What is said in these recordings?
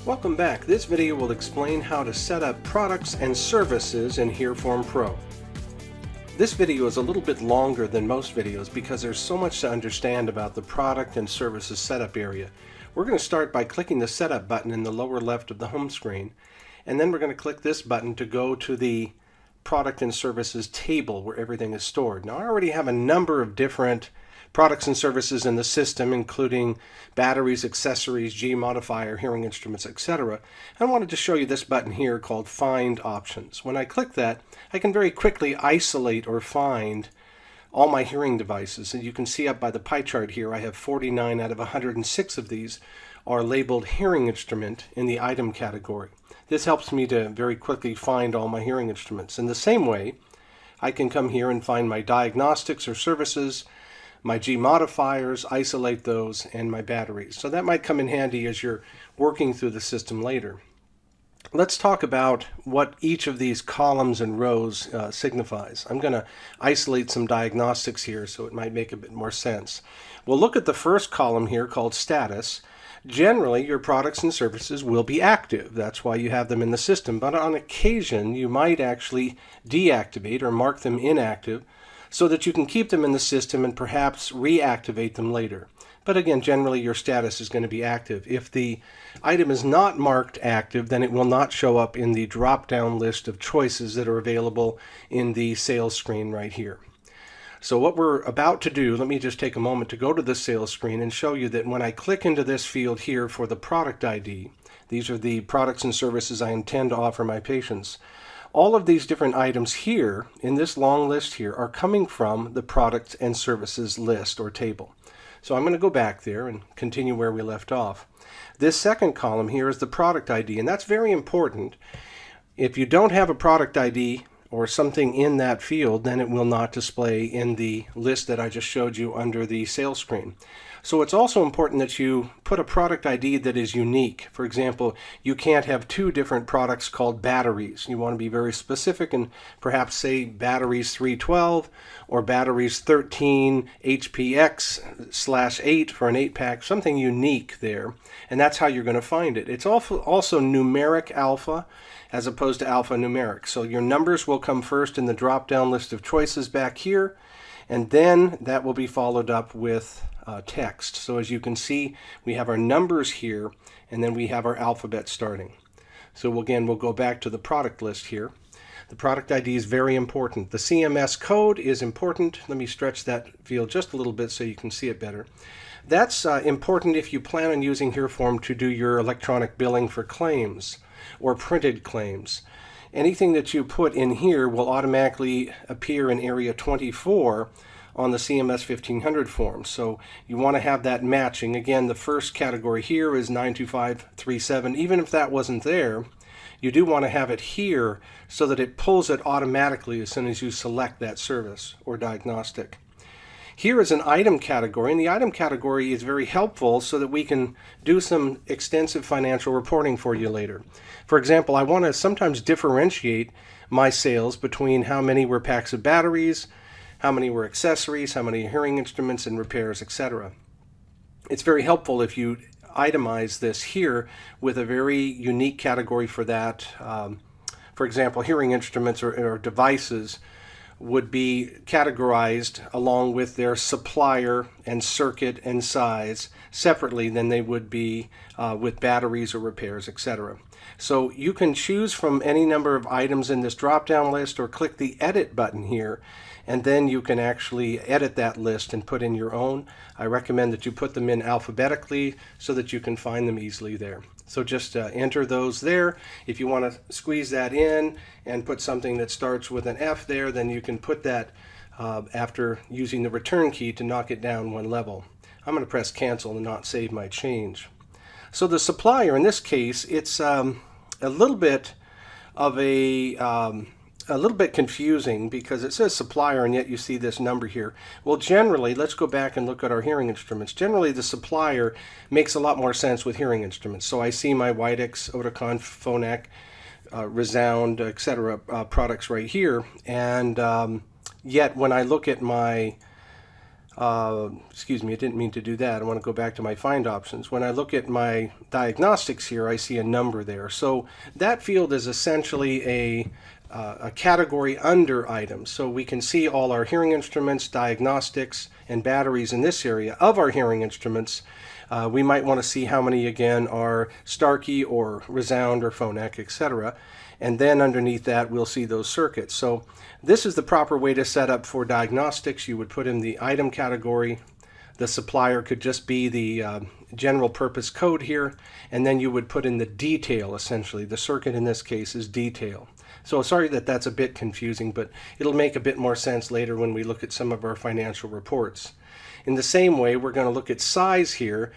Welcome back. This video will explain how to set up products and services in HearForm Pro. This video is a little bit longer than most videos because there's so much to understand about the product and services setup area. We're going to start by clicking the setup button in the lower left of the home screen, and then we're going to click this button to go to the product and services table where everything is stored. Now I already have a number of different products and services in the system, including batteries, accessories, G modifier, hearing instruments, etc. I wanted to show you this button here called Find Options. When I click that, I can very quickly isolate or find all my hearing devices. And you can see up by the pie chart here, I have 49 out of 106 of these are labeled hearing instrument in the item category. This helps me to very quickly find all my hearing instruments. In the same way, I can come here and find my diagnostics or services, my G modifiers, isolate those, and my batteries. So that might come in handy as you're working through the system later. Let's talk about what each of these columns and rows signifies. I'm going to isolate some diagnostics here so it might make a bit more sense. We'll look at the first column here called status. Generally, your products and services will be active. That's why you have them in the system. But on occasion, you might actually deactivate or mark them inactive so that you can keep them in the system and perhaps reactivate them later. But again, generally your status is going to be active. If the item is not marked active, then it will not show up in the drop-down list of choices that are available in the sales screen right here. So what we're about to do, let me just take a moment to go to the sales screen and show you that when I click into this field here for the product ID, these are the products and services I intend to offer my patients. All of these different items here in this long list here are coming from the products and services list or table. So I'm going to go back there and continue where we left off. This second column here is the product ID, and that's very important. If you don't have a product ID or something in that field, then it will not display in the list that I just showed you under the sales screen. So it's also important that you put a product ID that is unique. For example, you can't have two different products called batteries. You want to be very specific and perhaps say batteries 312 or batteries 13 HPX/8 for an 8-pack, something unique there. And that's how you're going to find it. It's also numeric alpha as opposed to alphanumeric. So your numbers will come first in the drop-down list of choices back here, and then that will be followed up with text. So as you can see, we have our numbers here, and then we have our alphabet starting. So again, we'll go back to the product list here. The product ID is very important. The CMS code is important. Let me stretch that field just a little bit so you can see it better. That's important if you plan on using HearForm to do your electronic billing for claims or printed claims. Anything that you put in here will automatically appear in area 24 on the CMS 1500 form. So you want to have that matching. Again, the first category here is 92537. Even if that wasn't there, you do want to have it here so that it pulls it automatically as soon as you select that service or diagnostic. Here is an item category, and the item category is very helpful so that we can do some extensive financial reporting for you later. For example, I want to sometimes differentiate my sales between how many were packs of batteries, how many were accessories, how many hearing instruments and repairs, etc. It's very helpful if you itemize this here with a very unique category for that. For example, hearing instruments or devices would be categorized along with their supplier and circuit and size separately than they would be with batteries or repairs, etc. So you can choose from any number of items in this drop-down list or click the edit button here, and then you can actually edit that list and put in your own. I recommend that you put them in alphabetically so that you can find them easily there. So just enter those there. If you want to squeeze that in and put something that starts with an F there, then you can put that after using the return key to knock it down one level. I'm going to press cancel and not save my change. So the supplier, in this case, it's a little bit of a little bit confusing because it says supplier and yet you see this number here. Well, generally, let's go back and look at our hearing instruments. Generally, the supplier makes a lot more sense with hearing instruments. So I see my Widex, Oticon, Phonak, Resound, etc. Products right here, and yet when I look at my excuse me, I didn't mean to do that. I want to go back to my find options. When I look at my diagnostics here, I see a number there. So that field is essentially a category under items. So we can see all our hearing instruments, diagnostics, and batteries in this area of our hearing instruments. We might want to see how many again are Starkey or Resound or Phonak, etc. And then underneath that we'll see those circuits. So this is the proper way to set up for diagnostics. You would put in the item category. The supplier could just be the general purpose code here, and then you would put in the detail essentially. The circuit in this case is detail. So sorry that that's a bit confusing, but it'll make a bit more sense later when we look at some of our financial reports. In the same way, we're going to look at size here.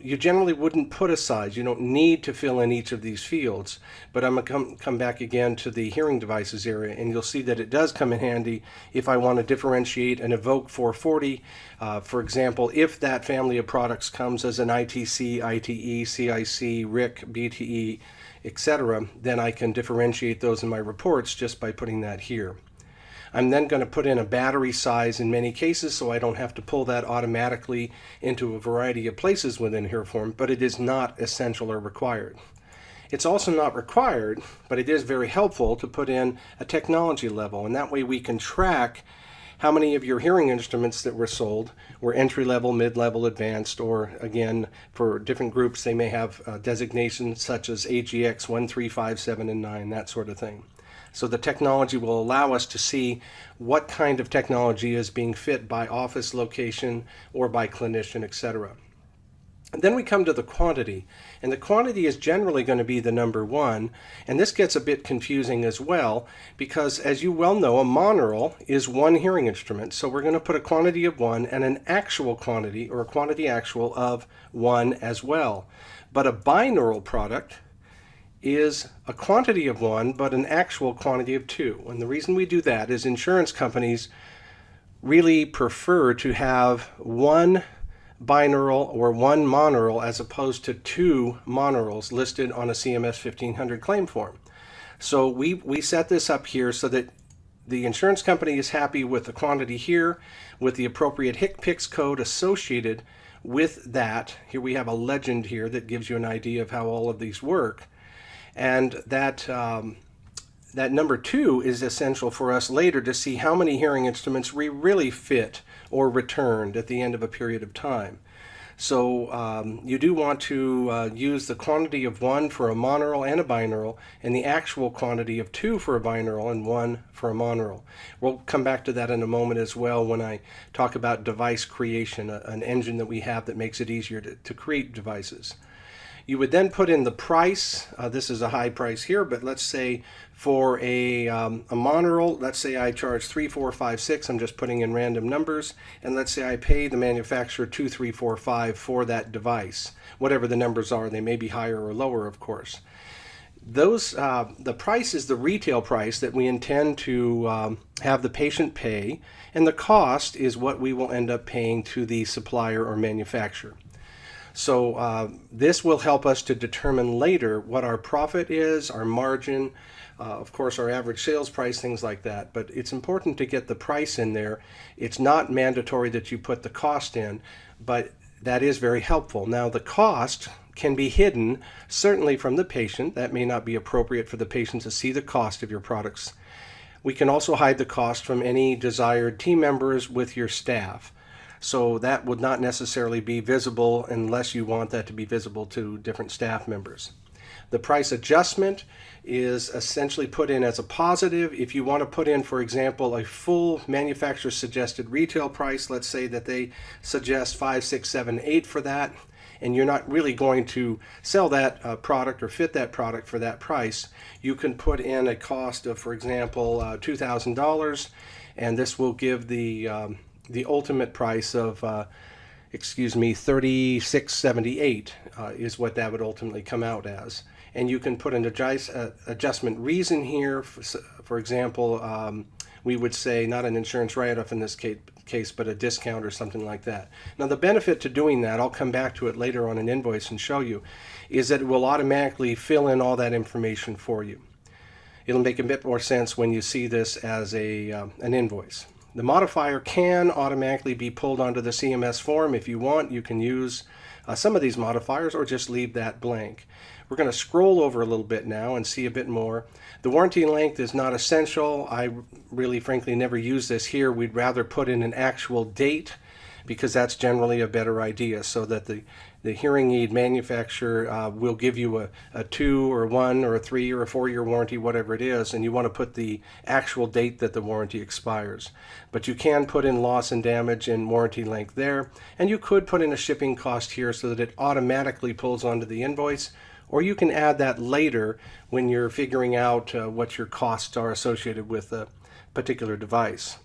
You generally wouldn't put a size. You don't need to fill in each of these fields. But I'm going to come back again to the hearing devices area, and you'll see that it does come in handy if I want to differentiate an Evoke 440. For example, if that family of products comes as an ITC, ITE, CIC, RIC, BTE, etc., then I can differentiate those in my reports just by putting that here. I'm then going to put in a battery size in many cases, so I don't have to pull that automatically into a variety of places within HearForm, but it is not essential or required. It's also not required, but it is very helpful to put in a technology level, and that way we can track how many of your hearing instruments that were sold were entry-level, mid-level, advanced, or again, for different groups they may have designations such as AGX 1, 3, 5, 7, and 9, that sort of thing. So the technology will allow us to see what kind of technology is being fit by office location or by clinician, etc. And then we come to the quantity, and the quantity is generally going to be the number 1, and this gets a bit confusing as well because, as you well know, a monaural is one hearing instrument, so we're going to put a quantity of 1 and an actual quantity or a quantity actual of 1 as well. But a binaural product is a quantity of 1 but an actual quantity of 2, and the reason we do that is insurance companies really prefer to have one binaural or one monaural as opposed to 2 monaurals listed on a CMS 1500 claim form. So we set this up here so that the insurance company is happy with the quantity here with the appropriate HCPCS code associated with that. Here we have a legend here that gives you an idea of how all of these work. And that number 2 is essential for us later to see how many hearing instruments we really fit or returned at the end of a period of time. So you do want to use the quantity of 1 for a monaural and a binaural, and the actual quantity of 2 for a binaural and 1 for a monaural. We'll come back to that in a moment as well when I talk about device creation, an engine that we have that makes it easier to create devices. You would then put in the price. This is a high price here, but let's say for a monaural, let's say I charge $3, $4, $5, $6. I'm just putting in random numbers, and let's say I pay the manufacturer $2, $3, $4, $5 for that device. Whatever the numbers are, they may be higher or lower, of course. Those the price is the retail price that we intend to have the patient pay, and the cost is what we will end up paying to the supplier or manufacturer. So this will help us to determine later what our profit is, our margin, of course our average sales price, things like that. But it's important to get the price in there. It's not mandatory that you put the cost in, but that is very helpful. Now the cost can be hidden, certainly from the patient. That may not be appropriate for the patient to see the cost of your products. We can also hide the cost from any desired team members with your staff. So that would not necessarily be visible unless you want that to be visible to different staff members. The price adjustment is essentially put in as a positive. If you want to put in, for example, a full manufacturer suggested retail price, let's say that they suggest 5, 6, 7, 8 for that, and you're not really going to sell that product or fit that product for that price, you can put in a cost of, for example, $2,000, and this will give the ultimate price of, $36.78 is what that would ultimately come out as. And you can put an adjustment reason here. For example, we would say not an insurance write-off in this case, but a discount or something like that. Now the benefit to doing that, I'll come back to it later on an invoice and show you, is that it will automatically fill in all that information for you. It'll make a bit more sense when you see this as an invoice. The modifier can automatically be pulled onto the CMS form. If you want, you can use some of these modifiers or just leave that blank. We're going to scroll over a little bit now and see a bit more. The warranty length is not essential. I really frankly never use this here. We'd rather put in an actual date because that's generally a better idea, so that the hearing aid manufacturer will give you a 2 or 1 or a 3 or a 4-year warranty, whatever it is, and you want to put the actual date that the warranty expires. But you can put in loss and damage and warranty length there, and you could put in a shipping cost here so that it automatically pulls onto the invoice, or you can add that later when you're figuring out what your costs are associated with a particular device.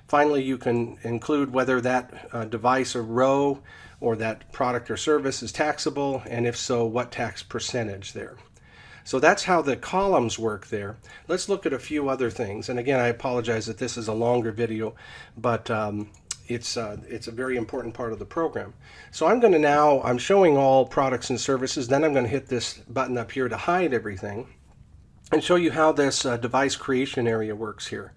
Finally, you can include whether that device or row or that product or service is taxable, and if so, what tax percentage there. So that's how the columns work there. Let's look at a few other things. And again, I apologize that this is a longer video, but it's a very important part of the program. So I'm showing all products and services, then I'm going to hit this button up here to hide everything and show you how this device creation area works here.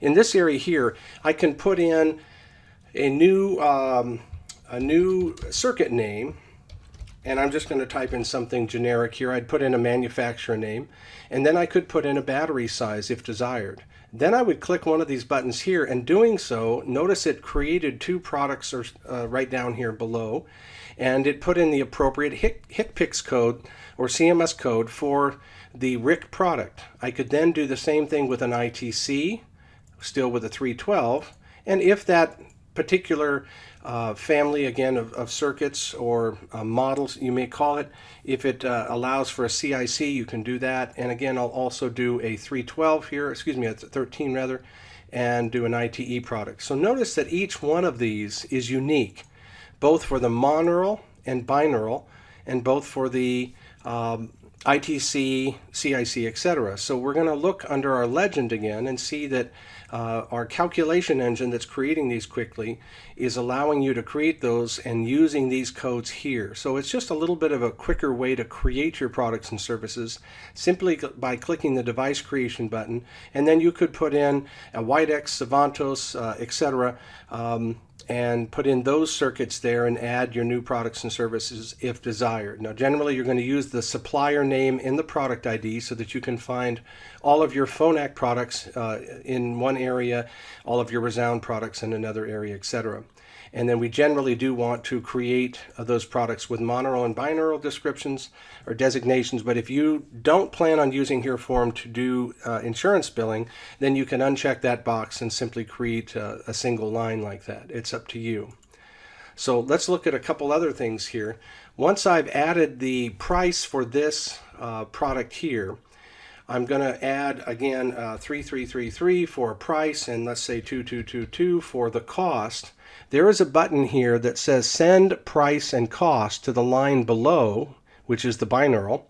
In this area here, I can put in a new circuit name, and I'm just going to type in something generic here. I'd put in a manufacturer name, and then I could put in a battery size if desired. Then I would click one of these buttons here, and doing so, notice it created 2 products right down here below, and it put in the appropriate HCPCS code or CMS code for the RIC product. I could then do the same thing with an ITC, still with a 312, and if that particular family again of circuits or models, you may call it, if it allows for a CIC, you can do that. And again, I'll also do a 312 here, excuse me, a 13 rather, and do an ITE product. So notice that each one of these is unique, both for the monaural and binaural, and both for the ITC, CIC, etc. So we're going to look under our legend again and see that our calculation engine that's creating these quickly is allowing you to create those and using these codes here. So it's just a little bit of a quicker way to create your products and services simply by clicking the device creation button, and then you could put in a Widex, Savantos, etc. And put in those circuits there and add your new products and services if desired. Now generally you're going to use the supplier name in the product ID so that you can find all of your Phonak products in one area, all of your Resound products in another area, etc. And then we generally do want to create those products with monaural and binaural descriptions or designations, but if you don't plan on using HearForm to do insurance billing, then you can uncheck that box and simply create a single line like that. It's up to you. So let's look at a couple other things here. Once I've added the price for this product here, I'm going to add again 3333 for a price, and let's say 2222 for the cost. There is a button here that says send price and cost to the line below, which is the binaural,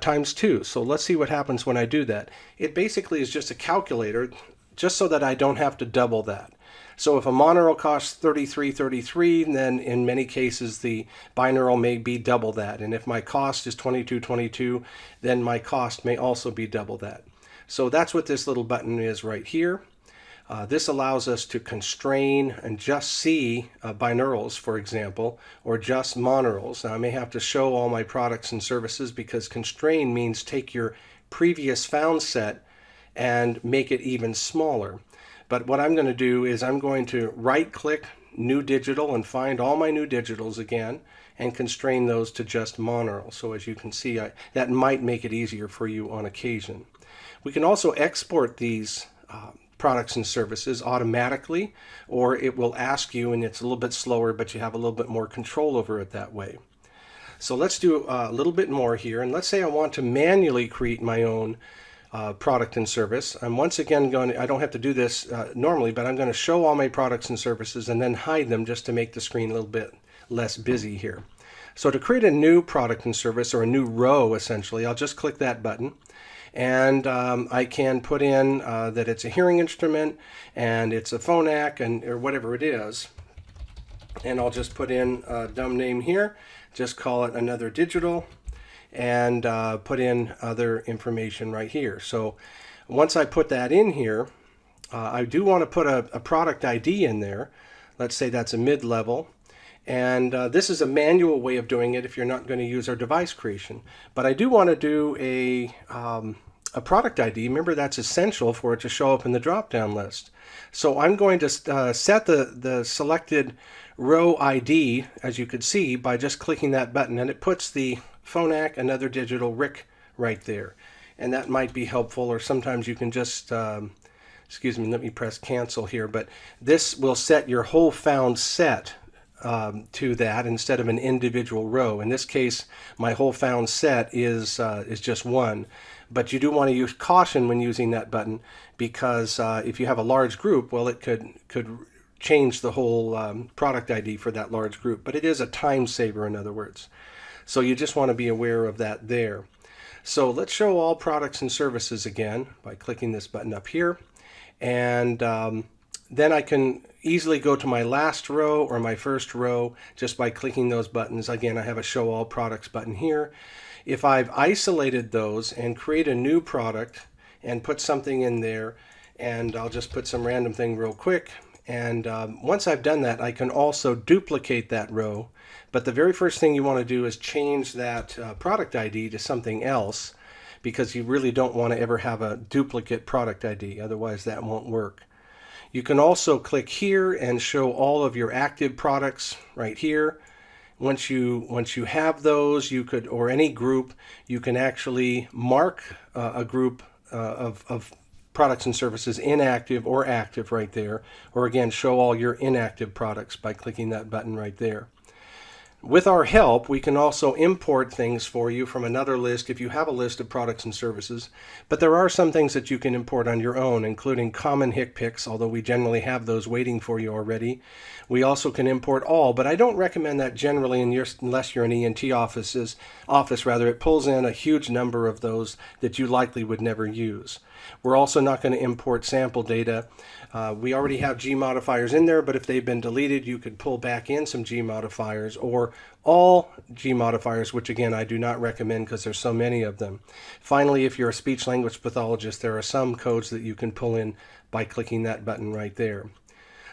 times 2. So let's see what happens when I do that. It basically is just a calculator, just so that I don't have to double that. So if a monaural costs $33.33, then in many cases the binaural may be double that. And if my cost is $22.22, then my cost may also be double that. So that's what this little button is right here. This allows us to constrain and just see binaurals, for example, or just monaurals. Now I may have to show all my products and services because constrain means take your previous found set and make it even smaller. But what I'm going to do is I'm going to right-click New Digital and find all my new digitals again and constrain those to just monaural. So as you can see, that might make it easier for you on occasion. We can also export these products and services automatically, or it will ask you, and it's a little bit slower, but you have a little bit more control over it that way. So let's do a little bit more here, and let's say I want to manually create my own product and service. I'm once again I don't have to do this normally, but I'm going to show all my products and services and then hide them just to make the screen a little bit less busy here. So to create a new product and service, or a new row essentially, I'll just click that button, and I can put in that it's a hearing instrument and it's a Phonak or whatever it is, and I'll just put in a dumb name here, just call it another digital, and put in other information right here. So once I put that in here, I do want to put a product ID in there. Let's say that's a mid-level. And this is a manual way of doing it if you're not going to use our device creation. But I do want to do a product ID. Remember, that's essential for it to show up in the drop-down list. So I'm going to set the selected row ID, as you could see, by just clicking that button. And it puts the Phonak, another digital RIC right there. And that might be helpful, or sometimes you can just, excuse me, let me press cancel here. But this will set your whole found set to that instead of an individual row. In this case, my whole found set is just one. But you do want to use caution when using that button, because if you have a large group, well, it could change the whole product ID for that large group. But it is a time saver, in other words. So you just want to be aware of that there. So let's show all products and services again by clicking this button up here. And then I can easily go to my last row or my first row just by clicking those buttons. Again, I have a show all products button here. If I've isolated those and create a new product and put something in there, and I'll just put some random thing real quick, and once I've done that, I can also duplicate that row. But the very first thing you want to do is change that product ID to something else, because you really don't want to ever have a duplicate product ID, otherwise that won't work. You can also click here and show all of your active products right here. Once you have those, you could, or any group, you can actually mark a group of products and services inactive or active right there, or again, show all your inactive products by clicking that button right there. With our help, we can also import things for you from another list if you have a list of products and services, but there are some things that you can import on your own, including common HIC picks, although we generally have those waiting for you already. We also can import all, but I don't recommend that generally unless you're an ENT office. It pulls in a huge number of those that you likely would never use. We're also not going to import sample data. We already have G modifiers in there, but if they've been deleted, you could pull back in some G modifiers or all G modifiers, which again, I do not recommend because there's so many of them. Finally, if you're a speech language pathologist, there are some codes that you can pull in by clicking that button right there.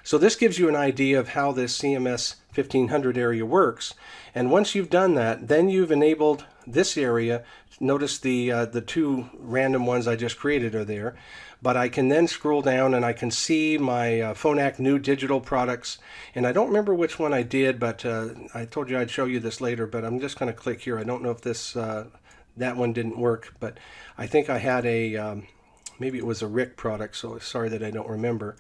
So this gives you an idea of how this CMS 1500 area works. And once you've done that, then you've enabled this area. Notice the two random ones I just created are there. But I can then scroll down and I can see my Phonak new digital products. And I don't remember which one I did, but I told you I'd show you this later, but I'm just going to click here. I don't know if this that one didn't work, but I think I had a, maybe it was a RIC product, so sorry that I don't remember.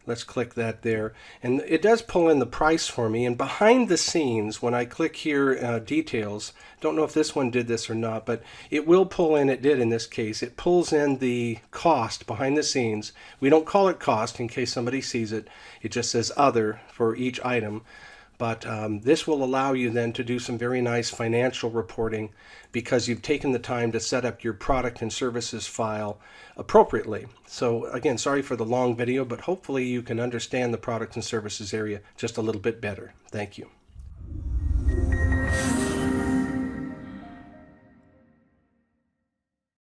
Let's click that there. And it does pull in the price for me. And behind the scenes, when I click here, details, don't know if this one did this or not, but it will pull in, it did in this case, it pulls in the cost behind the scenes. We don't call it cost in case somebody sees it. It just says other for each item. But this will allow you then to do some very nice financial reporting because you've taken the time to set up your product and services file appropriately. So again, sorry for the long video, but hopefully you can understand the product and services area just a little bit better. Thank you.